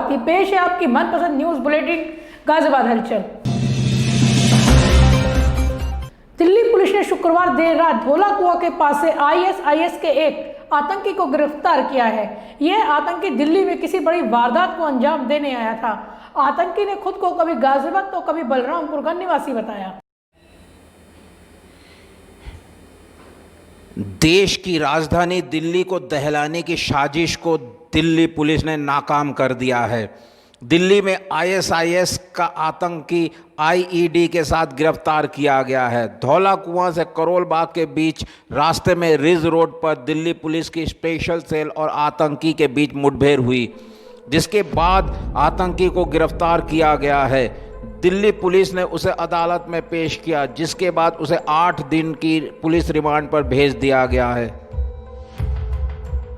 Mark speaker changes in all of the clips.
Speaker 1: शुरुआत की। पेश है आपकी मनपसंद न्यूज बुलेटिन गाजियाबाद हलचल। दिल्ली पुलिस ने शुक्रवार देर रात धौला कुआं के पास से आईएसआईएस के एक आतंकी को गिरफ्तार किया है। यह आतंकी दिल्ली में किसी बड़ी वारदात को अंजाम देने आया था। आतंकी ने खुद को कभी गाजियाबाद तो कभी बलरामपुर का निवासी बताया।
Speaker 2: देश की राजधानी दिल्ली को दहलाने की साजिश को दिल्ली पुलिस ने नाकाम कर दिया है। दिल्ली में आईएसआईएस का आतंकी आईईडी के साथ गिरफ्तार किया गया है। धौला कुआं से करोल बाग के बीच रास्ते में रिज रोड पर दिल्ली पुलिस की स्पेशल सेल और आतंकी के बीच मुठभेड़ हुई, जिसके बाद आतंकी को गिरफ्तार किया गया है। दिल्ली पुलिस ने उसे अदालत में पेश किया, जिसके बाद उसे 8 दिन की पुलिस रिमांड पर भेज दिया गया है।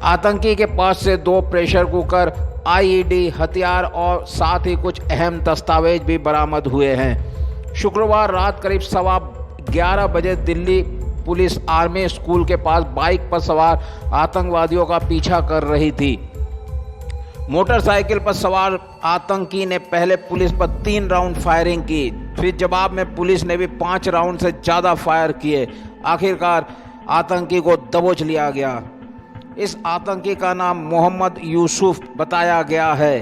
Speaker 2: आतंकी के पास से 2 प्रेशर कुकर, आईईडी, हथियार और साथ ही कुछ अहम दस्तावेज भी बरामद हुए हैं। शुक्रवार रात करीब 11:15 बजे दिल्ली पुलिस आर्मी स्कूल के पास बाइक पर सवार आतंकवादियों का पीछा कर रही थी। मोटरसाइकिल पर सवार आतंकी ने पहले पुलिस पर 3 राउंड फायरिंग की, फिर जवाब में पुलिस ने भी 5 राउंड से ज़्यादा फायर किए। आखिरकार आतंकी को दबोच लिया गया। इस आतंकी का नाम मोहम्मद यूसुफ बताया गया है।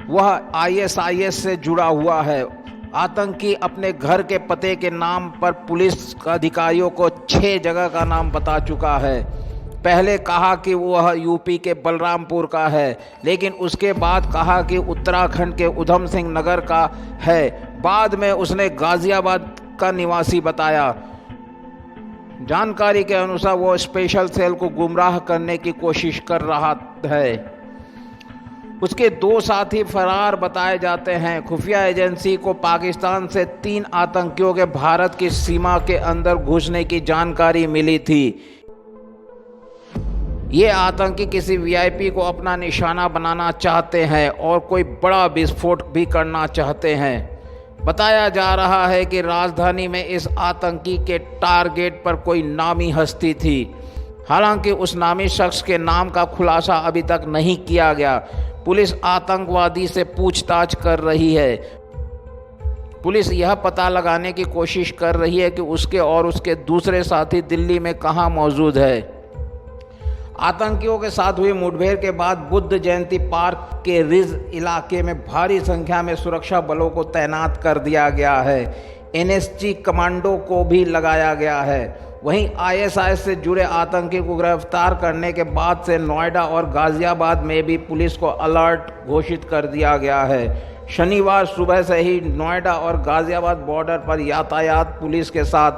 Speaker 2: वह आईएसआईएस से जुड़ा हुआ है। आतंकी अपने घर के पते के नाम पर पुलिस अधिकारियों को 6 जगह का नाम बता चुका है। पहले कहा कि वह यूपी के बलरामपुर का है, लेकिन उसके बाद कहा कि उत्तराखंड के उधम सिंह नगर का है। बाद में उसने गाजियाबाद का निवासी बताया। जानकारी के अनुसार वो स्पेशल सेल को गुमराह करने की कोशिश कर रहा है। उसके 2 साथी फरार बताए जाते हैं। खुफिया एजेंसी को पाकिस्तान से 3 आतंकियों के भारत की सीमा के अंदर घुसने की जानकारी मिली थी। ये आतंकी किसी वीआईपी को अपना निशाना बनाना चाहते हैं और कोई बड़ा विस्फोट भी करना चाहते हैं। बताया जा रहा है कि राजधानी में इस आतंकी के टारगेट पर कोई नामी हस्ती थी। हालांकि उस नामी शख्स के नाम का खुलासा अभी तक नहीं किया गया। पुलिस आतंकवादी से पूछताछ कर रही है। पुलिस यह पता लगाने की कोशिश कर रही है कि उसके और उसके दूसरे साथी दिल्ली में कहां मौजूद है। आतंकियों के साथ हुई मुठभेड़ के बाद बुद्ध जयंती पार्क के रिज इलाके में भारी संख्या में सुरक्षा बलों को तैनात कर दिया गया है। एनएसजी कमांडो को भी लगाया गया है। वहीं आईएसआईएस से जुड़े आतंकी को गिरफ्तार करने के बाद से नोएडा और गाजियाबाद में भी पुलिस को अलर्ट घोषित कर दिया गया है। शनिवार सुबह से ही नोएडा और गाजियाबाद बॉर्डर पर यातायात पुलिस के साथ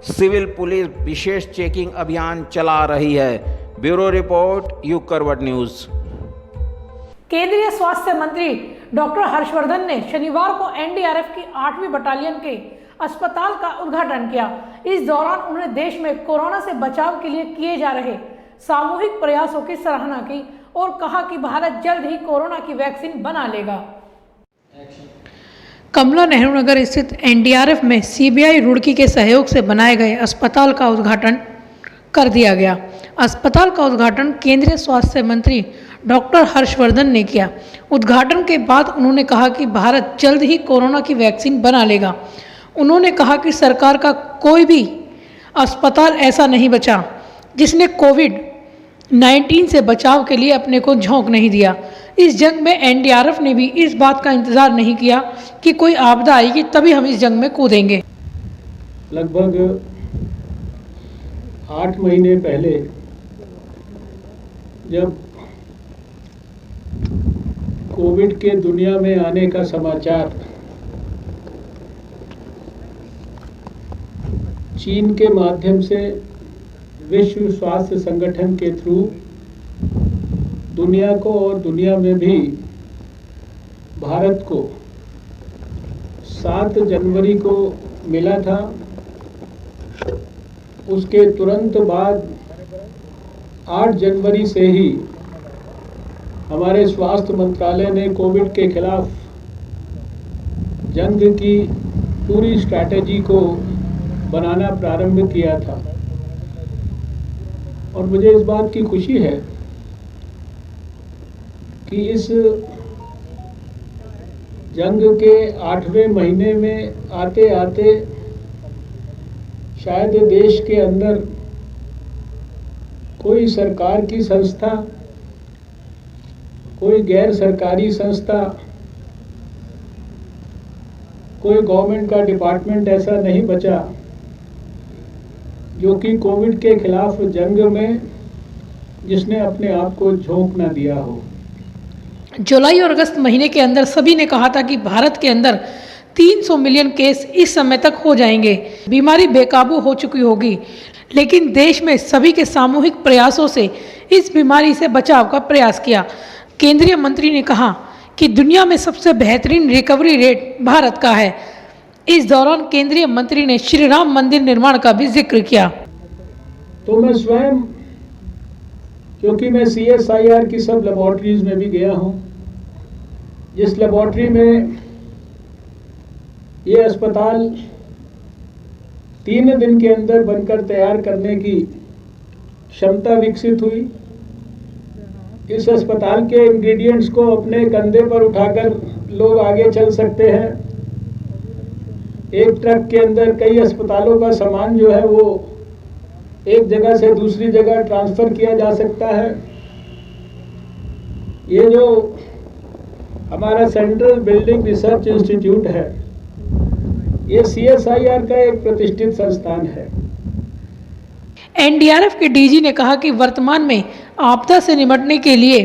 Speaker 2: सिविल पुलिस विशेष चेकिंग अभियान चला रही है। ब्यूरो रिपोर्ट, युग करवट न्यूज।
Speaker 1: केंद्रीय स्वास्थ्य मंत्री डॉक्टर हर्षवर्धन ने शनिवार को एनडीआरएफ की 8वीं बटालियन के अस्पताल का उद्घाटन किया। इस दौरान उन्होंने देश में कोरोना से बचाव के लिए किए जा रहे सामूहिक प्रयासों की सराहना की और कहा कि भारत जल्द ही कोरोना की वैक्सीन बना लेगा। कमला नेहरू नगर स्थित एनडीआरएफ में सीबीआई रुड़की के सहयोग से बनाए गए अस्पताल का उद्घाटन कर दिया गया। अस्पताल का उद्घाटन केंद्रीय स्वास्थ्य मंत्री डॉक्टर हर्षवर्धन ने किया। उद्घाटन के बाद उन्होंने कहा कि भारत जल्द ही कोरोना की वैक्सीन बना लेगा। उन्होंने कहा कि सरकार का कोई भी अस्पताल ऐसा नहीं बचा जिसने कोविड-19 से बचाव के लिए अपने को झोंक नहीं दिया। इस जंग में एनडीआरएफ ने भी इस बात का इंतजार नहीं किया कि कोई आपदा आएगी तभी हम इस जंग में कूदेंगे।
Speaker 3: लगभग 8 महीने पहले जब कोविड के दुनिया में आने का समाचार चीन के माध्यम से विश्व स्वास्थ्य संगठन के थ्रू दुनिया को और दुनिया में भी भारत को 7 जनवरी को मिला था, उसके तुरंत बाद 8 जनवरी से ही हमारे स्वास्थ्य मंत्रालय ने कोविड के खिलाफ जंग की पूरी स्ट्रैटेजी को बनाना प्रारंभ किया था। और मुझे इस बात की खुशी है कि इस जंग के 8वें महीने में आते आते शायद देश के अंदर कोई सरकार की संस्था, कोई गैर सरकारी संस्था, कोई गवर्नमेंट का डिपार्टमेंट ऐसा नहीं बचा जो कि कोविड के खिलाफ जंग में जिसने अपने आप को झोंक न दिया हो।
Speaker 1: जुलाई और अगस्त महीने के अंदर सभी ने कहा था कि भारत के अंदर 300 मिलियन केस इस समय तक हो जाएंगे, बीमारी बेकाबू हो चुकी होगी, लेकिन देश में सभी के सामूहिक प्रयासों से इस बीमारी से बचाव का प्रयास किया। केंद्रीय मंत्री ने कहा कि दुनिया में सबसे बेहतरीन रिकवरी रेट भारत का है। इस दौरान केंद्रीय मंत्री ने श्री राम मंदिर निर्माण का भी जिक्र किया।
Speaker 3: तो मैं स्वयं, क्योंकि मैं CSIR की सब लेबोरेटरीज में भी गया हूँ, जिस लेबोरेटरी में ये अस्पताल 3 दिन के अंदर बनकर तैयार करने की क्षमता विकसित हुई, इस अस्पताल के इंग्रेडिएंट्स को अपने कंधे पर उठाकर लोग आगे चल सकते हैं। एक ट्रक के अंदर कई अस्पतालों का सामान जो है वो एक जगह से दूसरी जगह ट्रांसफ़र किया जा सकता है। ये जो हमारा सेंट्रल बिल्डिंग रिसर्च इंस्टीट्यूट है, ये CSIR का एक प्रतिष्ठित संस्थान है।
Speaker 1: NDRF के DG ने कहा कि वर्तमान में आपदा से निपटने के लिए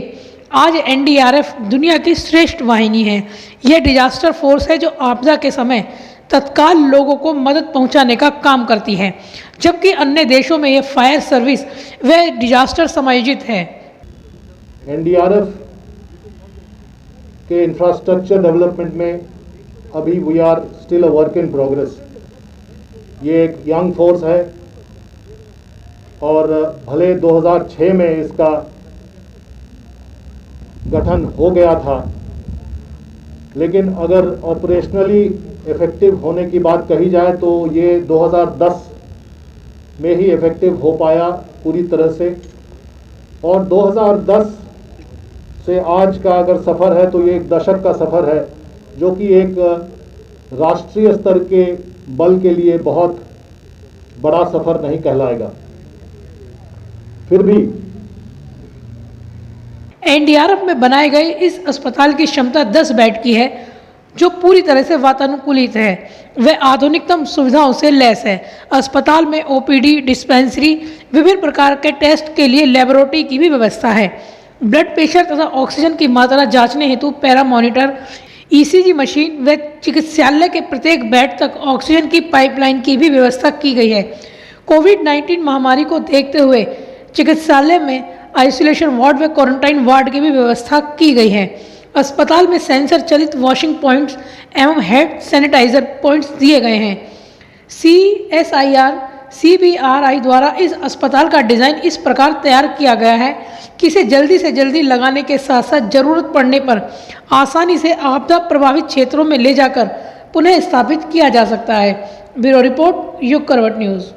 Speaker 1: आज NDRF दुनिया की श्रेष्ठ वाहिनी है। यह डिजास्टर फोर्स है जो आपदा के समय तत्काल लोगों को मदद पहुंचाने का काम करती है, जबकि अन्य देशों में यह फायर सर्विस व डिजास्टर समायोजित है।
Speaker 4: NDRF के इंफ्रास्ट्रक्चर डेवलपमेंट में अभी we are still a work in progress. ये एक यंग फोर्स है और भले 2006 में इसका गठन हो गया था, लेकिन अगर ऑपरेशनली इफ़ेक्टिव होने की बात कही जाए तो ये 2010 में ही इफ़ेक्टिव हो पाया पूरी तरह से। और 2010 से आज का अगर सफ़र है तो ये एक दशक का सफ़र है, जो कि एक राष्ट्रीय स्तर के बल के लिए बहुत बड़ा सफ़र नहीं कहलाएगा। फिर भी
Speaker 1: NDRF में बनाए गए इस अस्पताल की क्षमता 10 बेड की है, जो पूरी तरह से वातानुकूलित है। वह आधुनिकतम सुविधाओं से लैस है। अस्पताल में OPD, डिस्पेंसरी, विभिन्न प्रकार के टेस्ट के लिए लेबोरेटरी की भी व्यवस्था है। ब्लड प्रेशर तथा ऑक्सीजन की मात्रा जांचने हेतु पैरा मॉनिटर, ECG मशीन व चिकित्सालय के प्रत्येक बेड तक ऑक्सीजन की पाइपलाइन की भी व्यवस्था की गई है। कोविड-19 महामारी को देखते हुए चिकित्सालय में आइसोलेशन वार्ड व क्वारंटाइन वार्ड की भी व्यवस्था की गई है। अस्पताल में सेंसर चलित वॉशिंग पॉइंट्स एवं हैंड सैनिटाइजर पॉइंट्स दिए गए हैं। CSIR CBRI द्वारा इस अस्पताल का डिज़ाइन इस प्रकार तैयार किया गया है कि इसे जल्दी से जल्दी लगाने के साथ साथ जरूरत पड़ने पर आसानी से आपदा प्रभावित क्षेत्रों में ले जाकर पुनः स्थापित किया जा सकता है। ब्यूरो रिपोर्ट, युग करवट न्यूज़।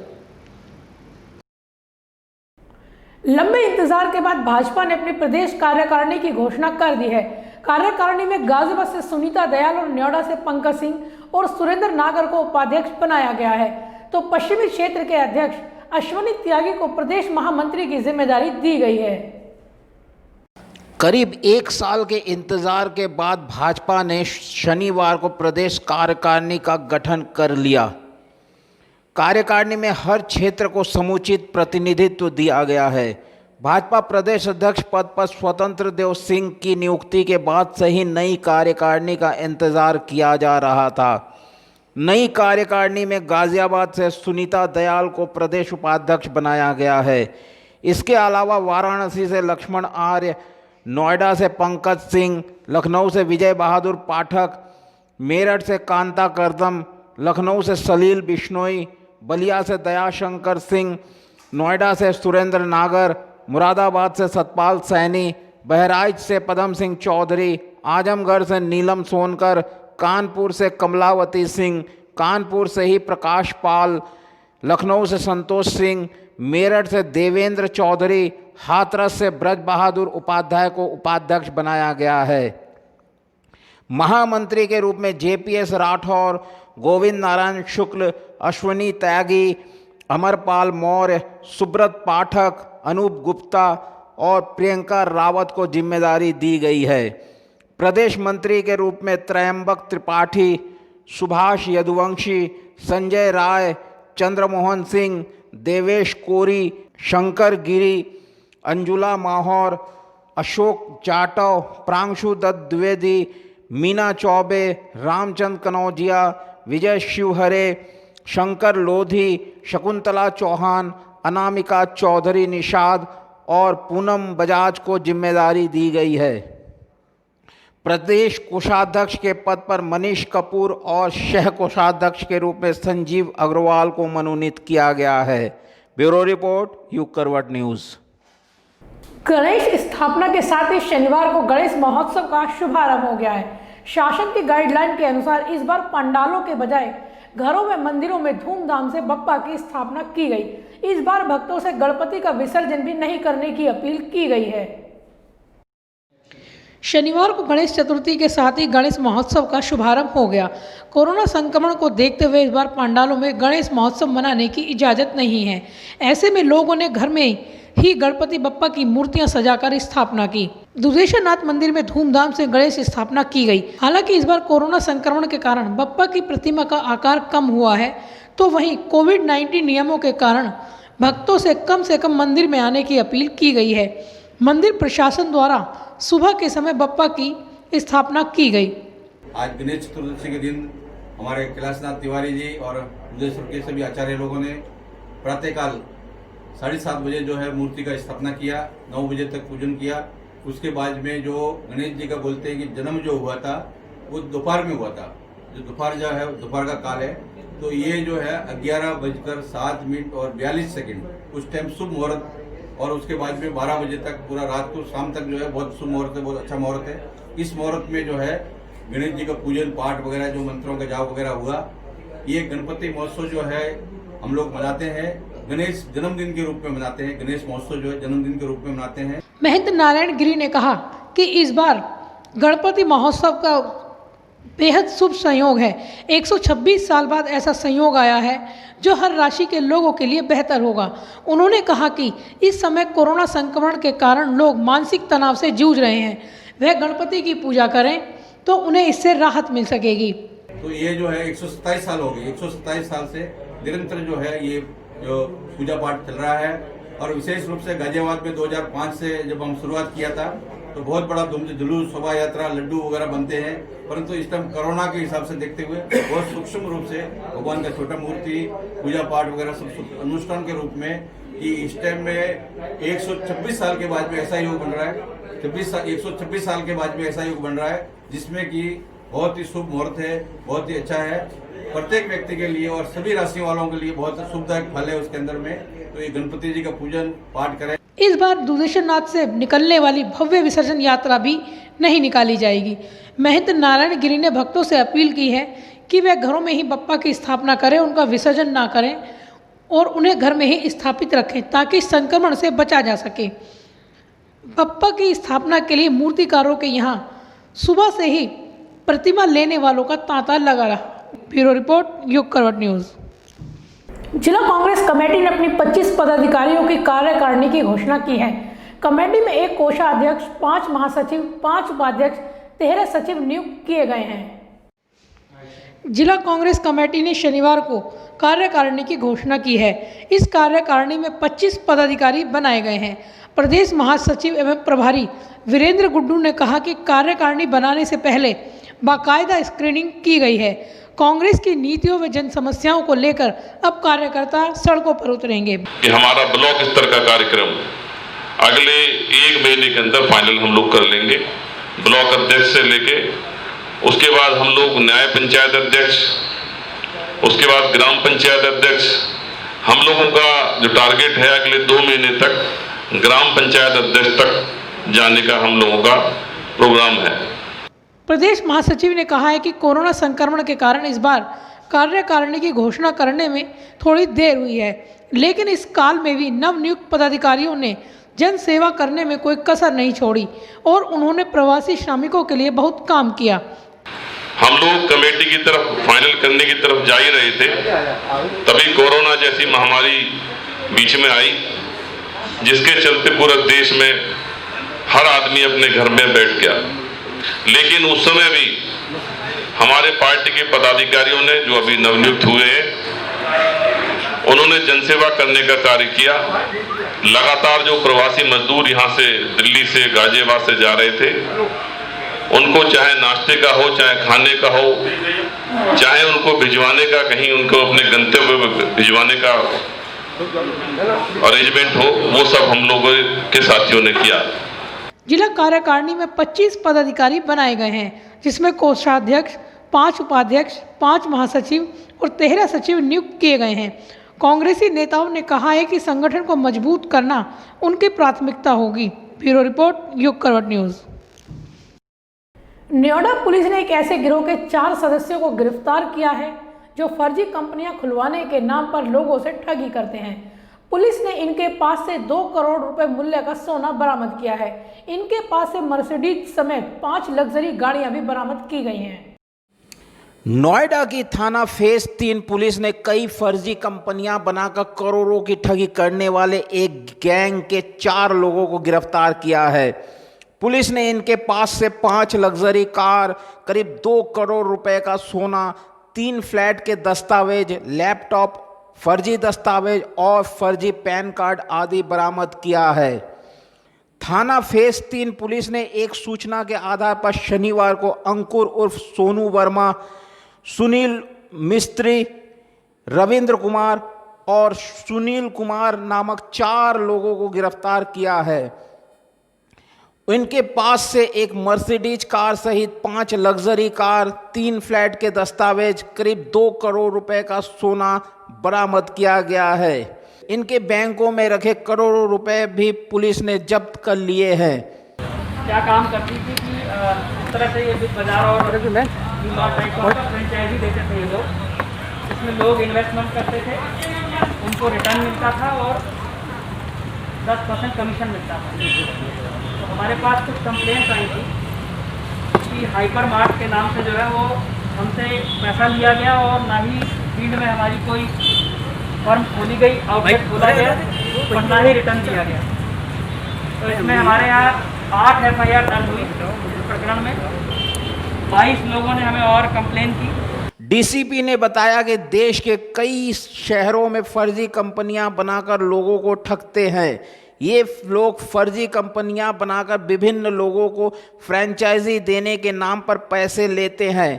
Speaker 1: लंबे इंतजार के बाद भाजपा ने अपनी प्रदेश कार्यकारिणी की घोषणा कर दी है। कार्यकारिणी में गाजियाबाद से सुनीता दयाल और नोएडा से पंकज सिंह और सुरेंद्र नागर को उपाध्यक्ष बनाया गया है, तो पश्चिमी क्षेत्र के अध्यक्ष अश्वनी त्यागी को प्रदेश महामंत्री की जिम्मेदारी दी गई है।
Speaker 2: करीब 1 साल के इंतजार के बाद भाजपा ने शनिवार को प्रदेश कार्यकारिणी का गठन कर लिया। कार्यकारिणी में हर क्षेत्र को समुचित प्रतिनिधित्व दिया गया है। भाजपा प्रदेश अध्यक्ष पद पर स्वतंत्र देव सिंह की नियुक्ति के बाद से ही नई कार्यकारिणी का इंतजार किया जा रहा था। नई कार्यकारिणी में गाजियाबाद से सुनीता दयाल को प्रदेश उपाध्यक्ष बनाया गया है। इसके अलावा वाराणसी से लक्ष्मण आर्य, नोएडा से पंकज सिंह, लखनऊ से विजय बहादुर पाठक, मेरठ से कांता करदम, लखनऊ से सलील बिश्नोई, बलिया से दयाशंकर सिंह, नोएडा से सुरेंद्र नागर, मुरादाबाद से सतपाल सैनी, बहराइच से पदम सिंह चौधरी, आजमगढ़ से नीलम सोनकर, कानपुर से कमलावती सिंह, कानपुर से ही प्रकाश पाल, लखनऊ से संतोष सिंह, मेरठ से देवेंद्र चौधरी, हाथरस से ब्रज बहादुर उपाध्याय को उपाध्यक्ष बनाया गया है। महामंत्री के रूप में JPS राठौर, गोविंद नारायण शुक्ल, अश्वनी त्यागी, अमरपाल मौर्य, सुब्रत पाठक, अनूप गुप्ता और प्रियंका रावत को जिम्मेदारी दी गई है। प्रदेश मंत्री के रूप में त्रयंबक त्रिपाठी, सुभाष यदुवंशी, संजय राय, चंद्रमोहन सिंह, देवेश कोरी, शंकर गिरी, अंजुला माहौर, अशोक जाटव, प्रांशु दत्त द्विवेदी, मीना चौबे, रामचंद्र कनौजिया, विजय शिवहरे, शंकर लोधी, शकुंतला चौहान, अनामिका चौधरी निषाद और पूनम बजाज को जिम्मेदारी दी गई है। प्रदेश कोषाध्यक्ष के पद पर मनीष कपूर और सह कोषाध्यक्ष के रूप में संजीव अग्रवाल को मनोनीत किया गया है। ब्यूरो रिपोर्ट, युग करवट न्यूज़।
Speaker 1: गणेश स्थापना के साथ ही शनिवार को गणेश महोत्सव का शुभारंभ हो गया है। शासन की गाइडलाइन के अनुसार इस बार पंडालों के बजाय घरों में, मंदिरों में धूमधाम से बप्पा की स्थापना की गई। इस बार भक्तों से गणपति का विसर्जन भी नहीं करने की अपील की गई है। शनिवार को गणेश चतुर्थी के साथ ही गणेश महोत्सव का शुभारंभ हो गया। कोरोना संक्रमण को देखते हुए इस बार पंडालों में गणेश महोत्सव मनाने की इजाज़त नहीं है। ऐसे में लोगों ने घर में ही गणपति बप्पा की मूर्तियां सजाकर स्थापना की। दुधेश्वरनाथ मंदिर में धूमधाम से गणेश स्थापना की गई। हालांकि इस बार कोरोना संक्रमण के कारण बप्पा की प्रतिमा का आकार कम हुआ है, तो वहीं कोविड-19 नियमों के कारण भक्तों से कम मंदिर में आने की अपील की गई है। मंदिर प्रशासन द्वारा सुबह के समय बप्पा की स्थापना की गई।
Speaker 5: आज गणेश चतुर्दशी के दिन हमारे कैलाशनाथ तिवारी जी और दुधेश्वर के सभी आचार्य लोगों ने प्रातःकाल 7:30 बजे जो है मूर्ति का स्थापना किया, 9 बजे तक पूजन किया। उसके बाद में जो गणेश जी का बोलते हैं कि जन्म जो हुआ था वो दोपहर में हुआ था, जो दोपहर जो है दोपहर का काल है, तो ये जो है 11:07 और 42 सेकंड उस टाइम शुभ मुहूर्त, और उसके बाद में 12 बजे तक पूरा रात को शाम तक जो है बहुत शुभ मुहूर्त है, बहुत अच्छा मुहूर्त है। इस मुहूर्त में जो है गणेश जी का पूजन पाठ वगैरह जो मंत्रों का जाप वगैरह हुआ। ये गणपति महोत्सव जो है हम लोग मनाते हैं, गणेश जन्मदिन के रूप में मनाते हैं। गणेश महोत्सव जो है जन्मदिन के रूप में मनाते हैं।
Speaker 1: महंत नारायण गिरी ने कहा कि इस बार गणपति महोत्सव का बेहद शुभ संयोग है। 126 साल बाद ऐसा संयोग आया है जो हर राशि के लोगों के लिए बेहतर होगा। उन्होंने कहा कि इस समय कोरोना संक्रमण के कारण लोग मानसिक तनाव से जूझ रहे हैं, वह गणपति की पूजा करें तो उन्हें इससे राहत मिल सकेगी।
Speaker 5: तो ये जो है 127 साल हो गए, 127 साल से निरंतर जो है ये जो पूजा पाठ चल रहा है। और विशेष रूप से गाजियाबाद में 2005 से जब हम शुरुआत किया था तो बहुत बड़ा जुलूस, शोभा यात्रा, लड्डू वगैरह बनते हैं, परंतु इस टाइम कोरोना के हिसाब से देखते हुए बहुत सूक्ष्म रूप से भगवान का छोटा मूर्ति, पूजा पाठ वगैरह सब अनुष्ठान के रूप में कि इस टाइम में 126 साल के बाद में ऐसा योग बन रहा है। 126 साल के बाद में ऐसा योग बन रहा है जिसमें कि बहुत ही शुभ मुहूर्त है, बहुत ही अच्छा है प्रत्येक व्यक्ति के लिए और सभी राशि वालों के लिए बहुत शुभदायक फल है उसके अंदर में। तो ये गणपति जी का पूजन पाठ करें।
Speaker 1: इस बार दुधेश्वरनाथ से निकलने वाली भव्य विसर्जन यात्रा भी नहीं निकाली जाएगी। महंत नारायण गिरी ने भक्तों से अपील की है कि वे घरों में ही बप्पा की स्थापना करें, उनका विसर्जन ना करें और उन्हें घर में ही स्थापित रखें ताकि संक्रमण से बचा जा सके। बप्पा की स्थापना के लिए मूर्तिकारों के यहाँ सुबह से ही प्रतिमा लेने वालों का तांता लगा रहा। ब्यूरो रिपोर्ट, युग करवट न्यूज़। जिला कांग्रेस कमेटी ने अपनी 25 पदाधिकारियों की कार्यकारिणी की घोषणा की है। कमेटी में 1 कोषाध्यक्ष, 5 महासचिव, 5 उपाध्यक्ष, 13 सचिव नियुक्त किए गए हैं। जिला कांग्रेस कमेटी ने शनिवार को कार्यकारिणी की घोषणा की है। इस कार्यकारिणी में 25 पदाधिकारी बनाए गए हैं। प्रदेश महासचिव एवं प्रभारी वीरेंद्र गुड्डू ने कहा कि कार्यकारिणी बनाने से पहले बाकायदा स्क्रीनिंग की गई है। कांग्रेस की नीतियों व जन समस्याओं को लेकर अब कार्यकर्ता सड़कों पर उतरेंगे।
Speaker 6: कि हमारा ब्लॉक स्तर का कार्यक्रम अगले 1 महीने के अंदर फाइनल हम लोग कर लेंगे, ब्लॉक अध्यक्ष से लेके, उसके बाद हम लोग न्याय पंचायत अध्यक्ष, उसके बाद ग्राम पंचायत अध्यक्ष। हम लोगों का जो टारगेट है अगले 2 महीने तक ग्राम पंचायत अध्यक्ष तक जाने का हम लोगों का प्रोग्राम है।
Speaker 1: प्रदेश महासचिव ने कहा है कि कोरोना संक्रमण के कारण इस बार कार्यकारिणी की घोषणा करने में थोड़ी देर हुई है, लेकिन इस काल में भी नवनियुक्त पदाधिकारियों ने जन सेवा करने में कोई कसर नहीं छोड़ी और उन्होंने प्रवासी श्रमिकों के लिए बहुत काम किया।
Speaker 6: हम लोग कमेटी की तरफ फाइनल करने की तरफ जा ही रहे थे, तभी कोरोना जैसी महामारी बीच में आई, जिसके चलते पूरे देश में हर आदमी अपने घर में बैठ गया। लेकिन उस समय भी हमारे पार्टी के पदाधिकारियों ने, जो अभी नवनियुक्त हुए हैं, उन्होंने जनसेवा करने का कार्य किया। लगातार जो प्रवासी मजदूर यहाँ से दिल्ली से गाजियाबाद से जा रहे थे, उनको चाहे नाश्ते का हो, चाहे खाने का हो, चाहे उनको भिजवाने का, कहीं उनको अपने गंतव्य भिजवाने का अरेंजमेंट हो, वो सब हम लोगों के साथियों ने किया।
Speaker 1: जिला कार्यकारिणी में 25 पदाधिकारी बनाए गए हैं, जिसमें कोषाध्यक्ष, 5 उपाध्यक्ष, 5 महासचिव और 13 सचिव नियुक्त किए गए हैं। कांग्रेसी नेताओं ने कहा है कि संगठन को मजबूत करना उनकी प्राथमिकता होगी। ब्यूरो रिपोर्ट, युग करवट न्यूज़। नोएडा पुलिस ने एक ऐसे गिरोह के 4 सदस्यों को गिरफ्तार किया है जो फर्जी कंपनियां खुलवाने के नाम पर लोगों से ठगी करते हैं। पुलिस ने इनके पास से 2 करोड़ रुपए मूल्य का सोना बरामद किया है। इनके पास से मर्सिडीज समेत 5 लग्जरी गाड़ियां भी बरामद की गई हैं।
Speaker 2: नोएडा की थाना फेज 3 पुलिस ने कई फर्जी कंपनियां बनाकर करोड़ों की ठगी करने वाले एक गैंग के 4 लोगों को गिरफ्तार किया है। पुलिस ने इनके पास से 5 लग्जरी कार, करीब 2 करोड़ रुपए का सोना, 3 फ्लैट के दस्तावेज, लैपटॉप, फर्जी दस्तावेज और फर्जी पैन कार्ड आदि बरामद किया है। थाना फेज 3 पुलिस ने एक सूचना के आधार पर शनिवार को अंकुर उर्फ सोनू वर्मा, सुनील मिस्त्री, रविंद्र कुमार और सुनील कुमार नामक 4 लोगों को गिरफ्तार किया है। इनके पास से एक मर्सिडीज कार सहित 5 लग्जरी कार, 3 फ्लैट के दस्तावेज, करीब 2 करोड़ रुपए का सोना बरामद किया गया है। इनके बैंकों में रखे करोड़ों रुपए भी पुलिस ने जब्त कर लिए हैं।
Speaker 7: क्या काम करती थी कि इस तरह से ये बिग बाजार और फ्रेंचाइजी देते थे ये लोग। इसमें लोग इन्वेस्टमेंट करते थे, उनको रिटर्न मिलता था और 10% कमीशन मिलता था। तो हमारे पास कुछ कंप्लेंट्स आई थी कि हाइपर मार्ट के नाम से जो है वो हमसे पैसा लिया गया और ना ही फील्ड में हमारी कोई फर्म खोली गई, आउटलेट खोला गया और ना ही रिटर्न किया गया। तो इसमें हमारे यहाँ 8 FIR दर्ज हुई इस प्रकरण में। 22 लोगों ने हमें और कंप्लेन की।
Speaker 2: डीसीपी ने बताया कि देश के कई शहरों में फर्जी कंपनियां बनाकर लोगों को ठगते हैं। ये लोग फर्जी कंपनियां बनाकर विभिन्न लोगों को फ्रेंचाइजी देने के नाम पर पैसे लेते हैं।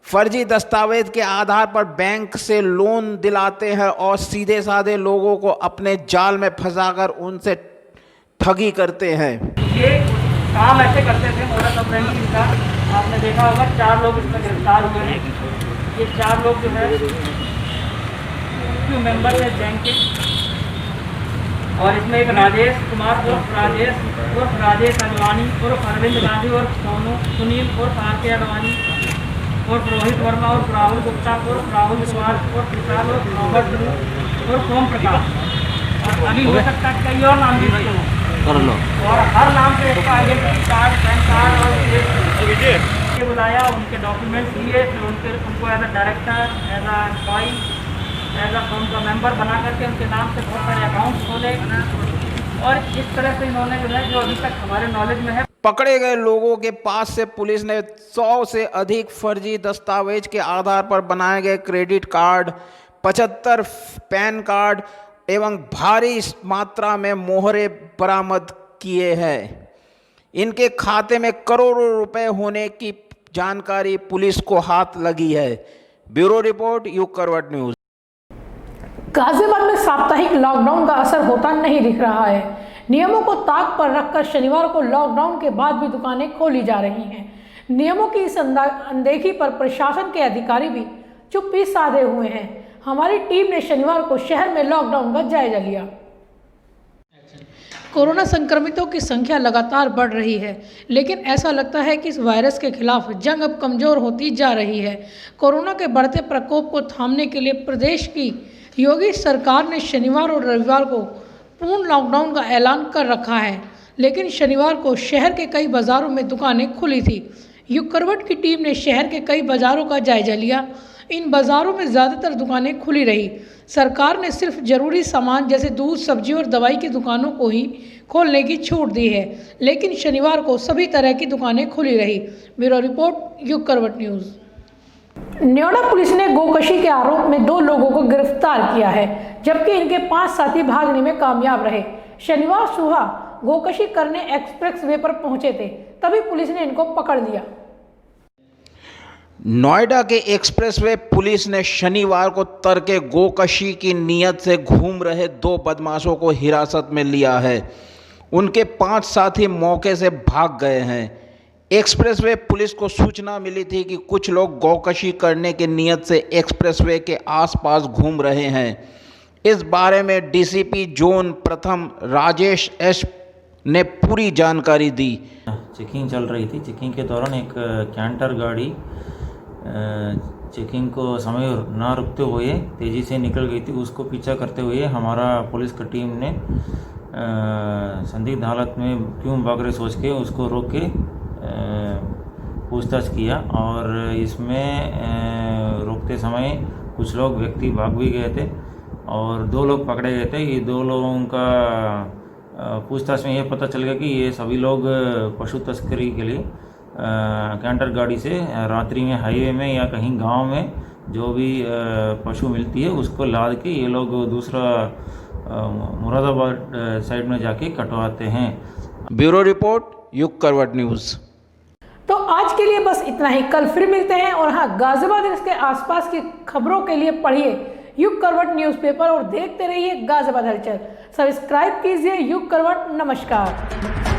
Speaker 2: फर्जी दस्तावेज के आधार पर बैंक से लोन दिलाते हैं और सीधे साधे लोगों को अपने जाल में फंसाकर उनसे ठगी करते हैं।
Speaker 7: ये काम ऐसे करते थे, मोडस ऑपरेंडी का आपने देखा होगा। 4 लोग इसमें गिरफ्तार हुए हैं। ये 4 लोग जो है क्यों मेंबर है बैंक के, और इसमें एक राजेश कुमार उर्फ राजेश अडवाणी उर्फ अरविंद गांधी उर्फ सोनू, सुनील उर्फ RK अडवाणी उर्फ रोहित वर्मा उर्फ राहुल गुप्ता उर्फ राहुल कुमार उर्फ विशाल उर्फ रॉबर्ट उर्फ ओम प्रकाश, और अभी हो सकता है कई और नाम भी और हर नाम से इसका आइडेंटिटी कार्ड, पैन कार्ड और बुलाया, उनके डॉक्यूमेंट्स लिए, फिर उनको as a director, as a employee, as a firm का मेंबर बना करके उनके नाम से बहुत सारे अकाउंट्स खोले और इस तरह से इन्होंने जो है, जो अभी तक हमारे नॉलेज में है।
Speaker 2: पकड़े गए लोगों के पास से पुलिस ने 100 से अधिक फर्जी दस्तावेज के आधार पर बनाए गए क्रेडिट कार्ड, 75 पैन कार्ड एवं भारी मात्रा में मोहरे बरामद किए हैं। इनके खाते में करोड़ों रुपए होने की जानकारी पुलिस को हाथ लगी है। ब्यूरो रिपोर्ट, युग करवट न्यूज़।
Speaker 1: गाजियाबाद में साप्ताहिक लॉकडाउन का असर होता नहीं दिख रहा है। नियमों को ताक पर रखकर शनिवार को लॉकडाउन के बाद भी दुकानें खोली जा रही हैं। नियमों की इस अनदेखी पर प्रशासन के अधिकारी भी चुप्पी साधे हुए हैं। हमारी टीम ने शनिवार को शहर में लॉकडाउन का जायजा लिया। कोरोना संक्रमितों की संख्या लगातार बढ़ रही है, लेकिन ऐसा लगता है कि इस वायरस के खिलाफ जंग अब कमजोर होती जा रही है। कोरोना के बढ़ते प्रकोप को थामने के लिए प्रदेश की योगी सरकार ने शनिवार और रविवार को पूर्ण लॉकडाउन का ऐलान कर रखा है, लेकिन शनिवार को शहर के कई बाजारों में दुकानें खुली थी। युग करवट की टीम ने शहर के कई बाजारों का जायजा लिया। इन बाजारों में ज़्यादातर दुकानें खुली रही। सरकार ने सिर्फ जरूरी सामान जैसे दूध, सब्जी और दवाई की दुकानों को ही खोलने की छूट दी है, लेकिन शनिवार को सभी तरह की दुकानें खुली रही। ब्यूरो रिपोर्ट, युग करवट न्यूज़। न्योड़ा पुलिस ने गोकशी के आरोप में 2 लोगों को गिरफ्तार किया है, जबकि इनके 5 साथी भागने में कामयाब रहे। शनिवार सुबह गोकशी करने एक्सप्रेस वे पर पहुंचे थे, तभी पुलिस ने इनको पकड़ लिया।
Speaker 2: नोएडा के एक्सप्रेसवे पुलिस ने शनिवार को तड़के गोकशी की नीयत से घूम रहे 2 बदमाशों को हिरासत में लिया है। उनके 5 साथी मौके से भाग गए हैं। एक्सप्रेसवे पुलिस को सूचना मिली थी कि कुछ लोग गोकशी करने की नीयत से एक्सप्रेसवे के आसपास घूम रहे हैं। इस बारे में डीसीपी जोन प्रथम राजेश एस ने पूरी जानकारी दी।
Speaker 8: चेकिंग चल रही थी। चेकिंग के दौरान एक कैंटर गाड़ी चेकिंग को समय ना रुकते हुए तेज़ी से निकल गई थी। उसको पीछा करते हुए हमारा पुलिस की टीम ने संदिग्ध हालत में क्यों भाग रहे सोच के उसको रोक के पूछताछ किया, और इसमें रोकते समय कुछ लोग व्यक्ति भाग भी गए थे और 2 लोग पकड़े गए थे। ये 2 लोगों का पूछताछ में ये पता चल गया कि ये सभी लोग पशु तस्करी के लिए कैंटर गाड़ी से रात्रि में हाईवे में या कहीं गांव में जो भी पशु मिलती है उसको लाद के ये लोग दूसरा मुरादाबाद साइड में जाके कटवाते हैं।
Speaker 2: ब्यूरो रिपोर्ट, युग करवट न्यूज़।
Speaker 1: तो आज के लिए बस इतना ही। कल फिर मिलते हैं। और हाँ, गाजियाबाद और इसके आसपास की खबरों के लिए पढ़िए युग करवट न्यूज़पेपर और देखते रहिए गाजियाबाद हलचल। सब्सक्राइब कीजिए युग करवट। नमस्कार।